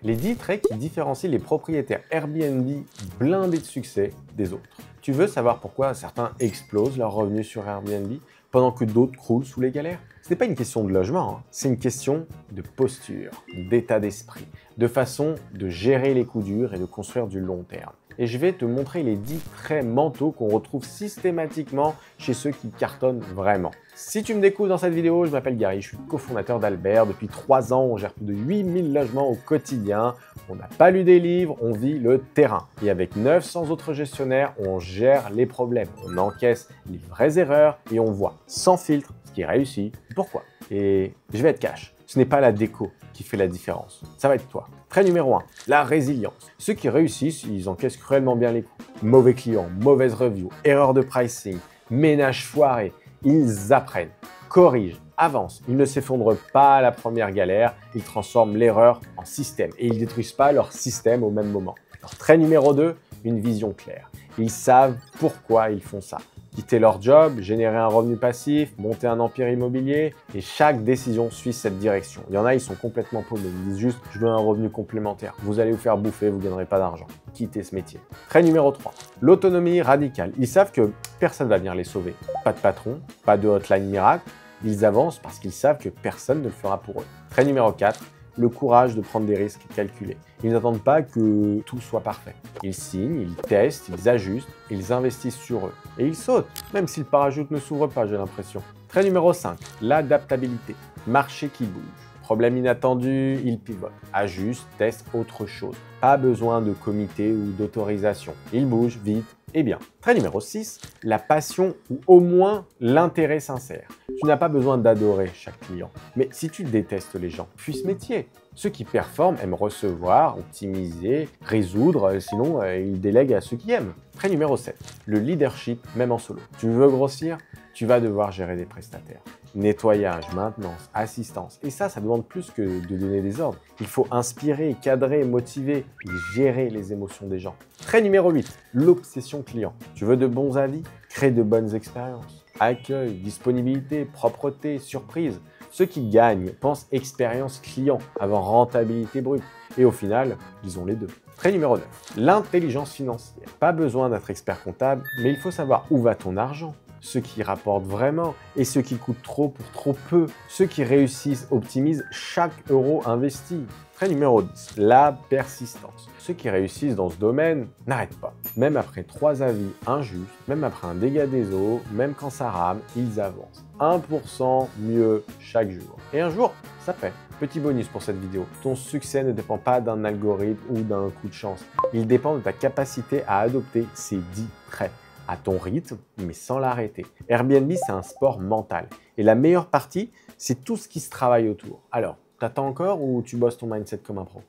Les 10 traits qui différencient les propriétaires Airbnb blindés de succès des autres. Tu veux savoir pourquoi certains explosent leurs revenus sur Airbnb pendant que d'autres croulent sous les galères? Ce n'est pas une question de logement, c'est une question de posture, d'état d'esprit, de façon de gérer les coups durs et de construire du long terme. Et je vais te montrer les 10 traits mentaux qu'on retrouve systématiquement chez ceux qui cartonnent vraiment. Si tu me découvres dans cette vidéo, je m'appelle Gary, je suis cofondateur d'Albert. Depuis 3 ans, on gère plus de 8000 logements au quotidien. On n'a pas lu des livres, on vit le terrain. Et avec 900 autres gestionnaires, on gère les problèmes. On encaisse les vraies erreurs et on voit sans filtre ce qui réussit, pourquoi. Et je vais être cash. Ce n'est pas la déco qui fait la différence. Ça va être toi. Trait numéro 1, la résilience. Ceux qui réussissent, ils encaissent cruellement bien les coups. Mauvais clients, mauvaise review, erreur de pricing, ménage foiré. Ils apprennent, corrigent, avancent. Ils ne s'effondrent pas à la première galère. Ils transforment l'erreur en système et ils ne détruisent pas leur système au même moment. Alors, trait numéro 2, une vision claire. Ils savent pourquoi ils font ça. Quitter leur job, générer un revenu passif, monter un empire immobilier, et chaque décision suit cette direction. Il y en a, ils sont complètement paumés, ils disent juste « je veux un revenu complémentaire ». Vous allez vous faire bouffer, vous ne gagnerez pas d'argent. Quittez ce métier. Trait numéro 3, l'autonomie radicale. Ils savent que personne ne va venir les sauver. Pas de patron, pas de hotline miracle. Ils avancent parce qu'ils savent que personne ne le fera pour eux. Trait numéro 4, le courage de prendre des risques calculés. Ils n'attendent pas que tout soit parfait. Ils signent, ils testent, ils ajustent, ils investissent sur eux. Et ils sautent, même si le parachute ne s'ouvre pas, j'ai l'impression. Trait numéro 5, l'adaptabilité. Marché qui bouge. Problème inattendu, ils pivotent, ajustent, testent autre chose. Pas besoin de comité ou d'autorisation. Ils bougent vite et bien. Trait numéro 6, la passion ou au moins l'intérêt sincère. Tu n'as pas besoin d'adorer chaque client. Mais si tu détestes les gens, fuis ce métier. Ceux qui performent aiment recevoir, optimiser, résoudre, sinon ils délèguent à ceux qui aiment. Trait numéro 7, le leadership même en solo. Tu veux grossir? Tu vas devoir gérer des prestataires. Nettoyage, maintenance, assistance. Et ça demande plus que de donner des ordres. Il faut inspirer, cadrer, motiver et gérer les émotions des gens. Trait numéro 8, l'obsession client. Tu veux de bons avis? Crée de bonnes expériences. Accueil, disponibilité, propreté, surprise. Ceux qui gagnent pensent expérience client avant rentabilité brute. Et au final, ils ont les deux. Trait numéro 9, l'intelligence financière. Pas besoin d'être expert comptable, mais il faut savoir où va ton argent. Ceux qui rapportent vraiment et ceux qui coûtent trop pour trop peu. Ceux qui réussissent optimisent chaque euro investi. Trait numéro 10, la persistance. Ceux qui réussissent dans ce domaine n'arrêtent pas. Même après 3 avis injustes, même après un dégât des eaux, même quand ça rame, ils avancent. 1% mieux chaque jour. Et un jour, ça paie. Petit bonus pour cette vidéo. Ton succès ne dépend pas d'un algorithme ou d'un coup de chance. Il dépend de ta capacité à adopter ces 10 traits à ton rythme, mais sans l'arrêter. Airbnb, c'est un sport mental. Et la meilleure partie, c'est tout ce qui se travaille autour. Alors, t'attends encore ou tu bosses ton mindset comme un pro?